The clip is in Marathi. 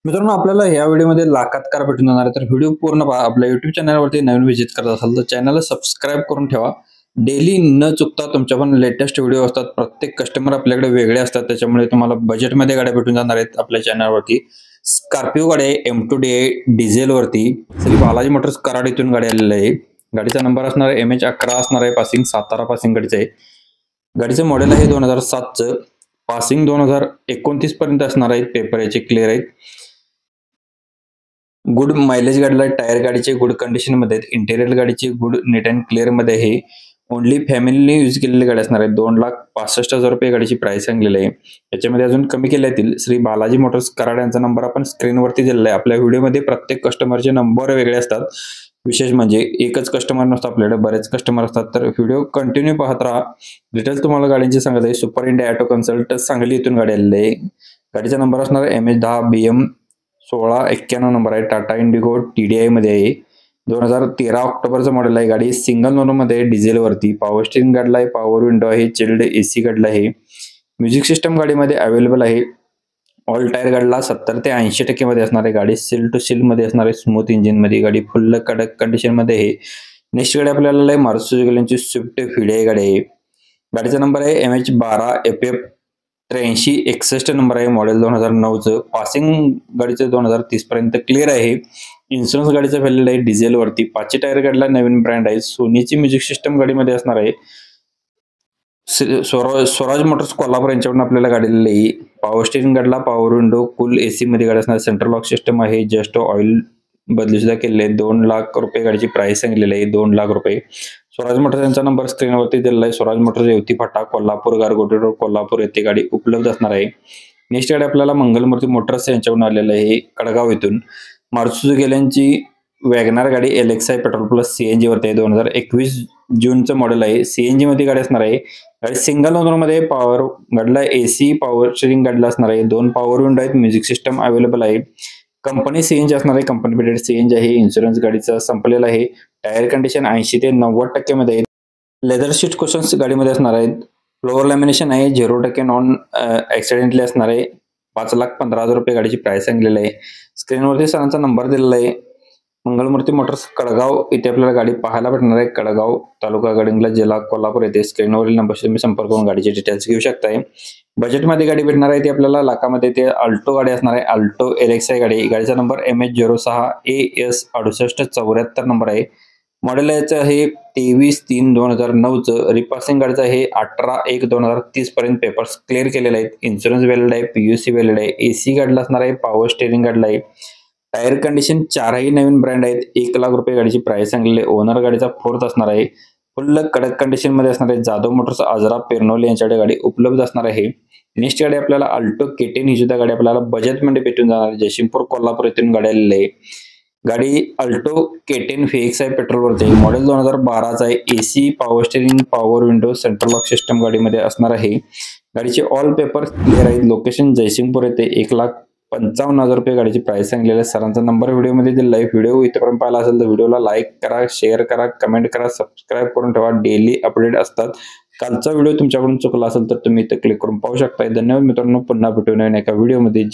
मित्रांनो, आपल्याला या व्हिडिओमध्ये लाखात कार भेटून जाणार आहे. तर व्हिडिओ पूर्ण पहा. आपल्या YouTube चॅनलवरती नवीन व्हिजिट करत असाल तर चॅनलला सबस्क्राईब करून ठेवा. डेली न चुकता तुमच्या पण लेटेस्ट व्हिडिओ असतात. प्रत्येक कस्टमर आपल्याकडे वेगळे असतात, त्याच्यामुळे तुम्हाला बजेटमध्ये गाड्या भेटून जाणार आहेत आपल्या चॅनलवरती. स्कॉर्पिओ गाडी आहे M2DI डिझेलवरती. श्री बालाजी मोटर्स कराड इथून गाडी आलेली आहे. गाडीचा नंबर असणार आहे MH11 असणार आहे. पासिंग सातारा पासिंग गाडीचं आहे. गाडीचं मॉडेल आहे 2007चं. पासिंग 2029 पर्यंत असणार आहे. पेपर याचे क्लिअर आहेत. गुड मायलेज गाडीला, टायर गाडीचे गुड कंडिशन मध्ये आहेत. इंटेरियर गाडीची गुड नीट अँड क्लिअर मध्ये आहे. ओनली फॅमिलीने यूज केलेली गाडी असणार आहे. 2,65,000 रुपये गाडीची प्राइस सांगलेली आहे. याच्यामध्ये अजून कमी केल्या येतील. श्री बालाजी मोटर्स कराड यांचा नंबर आपण स्क्रीनवरती दिलेला आहे. आपल्या व्हिडिओमध्ये प्रत्येक कस्टमरचे नंबर वेगळे असतात. विशेष म्हणजे एकच कस्टमर नसतो, आपल्याकडे बरेच कस्टमर असतात. तर व्हिडिओ कंटिन्यू पाहत राहा. डिटेल तुम्हाला गाडीची सांगत आहे. Super India auto consult Sangli इथून गाडी आलेली आहे. गाडीचा नंबर असणार MH10 BM 1691 नंबर आहे. टाटा इंडिगो TDI मध्ये आहे. 2013 ऑक्टोबरचं मॉडेल आहे. गाडी सिंगल ओनर मध्ये डिझेल वरती. पॉवर स्टीअरिंग गाडीला आहे. पॉवर विंडो आहे. चिल्ड AC गाडीला आहे. म्युझिक सिस्टम गाडीमध्ये अवेलेबल आहे. ऑल टायर गाडीला 70 ते 80% मध्ये असणार आहे. गाडी सील टू सील मध्ये असणार आहे. स्मूथ इंजिन मध्ये गाडी फुल कडक कंडिशन मध्ये आहे. नेक्स्ट गाडी आपल्याला मारुती सुझुकी स्विफ्ट VDI गाडी आहे. गाडीचा नंबर आहे MH12 FF 8361 नंबर आहे. मॉडेल 2009चं. पासिंग गाडीचं 2030 पर्यंत क्लिअर आहे. इन्शुरन्स गाडीचा व्हॅलिड आहे डिझेल वरती. 5 टायर गाडीला नवीन ब्रँड आहे. सोनीची म्युझिक सिस्टम गाडीमध्ये असणार आहे. स्वराज मोटर्स कोल्हापूर यांच्याकडून आपल्याला गाडी दिलेली. पॉवर स्टीअरिंग गाडीला पॉवर विंडो फुल AC मध्ये गाडी असणार. सेंट्रल लॉक सिस्टम आहे. जस्ट ऑइल बदली सुद्धा केलेले. 2 लाख रुपये गाडीची प्राइस सांगितलेली आहे. 2 लाख रुपये. स्वराज मोटर्स यांचा नंबर स्क्रीनवरती दिलेला आहे. स्वराज मोटर्स येवती फाटा कोल्हापूर गारगोटी रोड कोल्हापूर येथे गाडी उपलब्ध असणार आहे. नेक्स्ट गाडी आपल्याला मंगलमूर्ती मोटर्स यांच्याकडून आलेलं आहे कडगाव इथून. मारुती सुझुकी यांची वॅगनार गाडी LXi पेट्रोल प्लस CNG वरती आहे. 2021 जूनचं मॉडेल आहे. CNG मध्ये गाडी असणार आहे. गाडी सिंगल ओनर मध्ये पॉवर गाडीला AC पॉवर स्टीअरिंग गाडीला असणार आहे. 2 पॉवर विंडो आहेत. म्युझिक सिस्टम अवेलेबल आहे. कंपनी CNG असणार आहे. कंपनी फिटेड CNG आहे. इन्शुरन्स गाडीचा संपलेला आहे. टायर कंडिशन 80 ते 90% मध्ये आहे. लेदर सीट क्वेश्चन्स गाडीमध्ये असणार आहेत. फ्लोअर लॅमिनेशन आहे. 0% नॉन ऍक्सिडेंटली असणार आहे. 5,15,000 रुपये गाडीची प्राइस सांगलेली आहे. स्क्रीनवरती सरांचा नंबर दिलेला आहे. मंगलमूर्ती मोटर्स कडगाव इथे आपल्याला गाडी पाहायला भेटणार आहे. कडगाव तालुका गडिंग्लज जिल्हा कोल्हापूर येथे. स्क्रीनवरील नंबरशी तुम्ही संपर्क करून गाडीचे डिटेल्स घेऊ शकताय. बजेटमध्ये गाडी भेटणार आहे ती आपल्याला लाखामध्ये. ते अल्टो गाडी असणार आहे. अल्टो LXi गाडी. गाडीचा नंबर MH06 AS 6874 नंबर आहे. मॉडेल याचं आहे 23/3/2009चं. रिपासिंग गाडीचं आहे 18/1/2030 पर्यंत पेपर्स क्लिअर केलेले आहेत. इन्शुरन्स व्हॅलिड आहे. PUC व्हॅलिड आहे. AC गाडीला असणार आहे. पॉवर स्टीअरिंग गाडीला आहे. टायर कंडिशन 4ही नवीन ब्रँड आहेत. 1 लाख रुपये गाडीची प्राइस सांगलेली. ओनर गाडीचा 4th असणार आहे. फुल कडक कंडिशन मध्ये असणार आहे. जाधव मोटर्स आजरा पेरनोली यांच्याकडे गाडी उपलब्ध असणार आहे. नेक्स्ट गाडी आपल्याला अल्टो K10 ही सुद्धा गाडी आपल्याला बजेटमध्ये भेटून जाणार आहे. जयसिंगपूर कोल्हापूर येथून गाडी आलेली आहे. गाडी अल्टो K10 VXi पेट्रोलवरती आहे. मॉडेल 2012चा आहे. AC power steering power window central lock system गाडीमध्ये असणार आहे. गाडीचे ऑल पेपर क्लिअर आहेत. लोकेशन जयसिंगपूर येथे. 1,55,000 रुपये गाडीची प्राइस सांगलेली आहे. सरांचा नंबर व्हिडिओमध्ये दिलेला आहे. व्हिडिओ इथपर्यंत पाहिला असेल तर व्हिडिओला लाईक करा, शेअर करा, कमेंट करा, सबस्क्राईब करून ठेवा. डेली अपडेट असतात. कालचा व्हिडिओ तुमच्याकडून चुकला असेल तर तुम्ही इथे क्लिक करून पाहू शकता. धन्यवाद मित्रांनो. पुन्हा भेटून एका व्हिडिओमध्ये.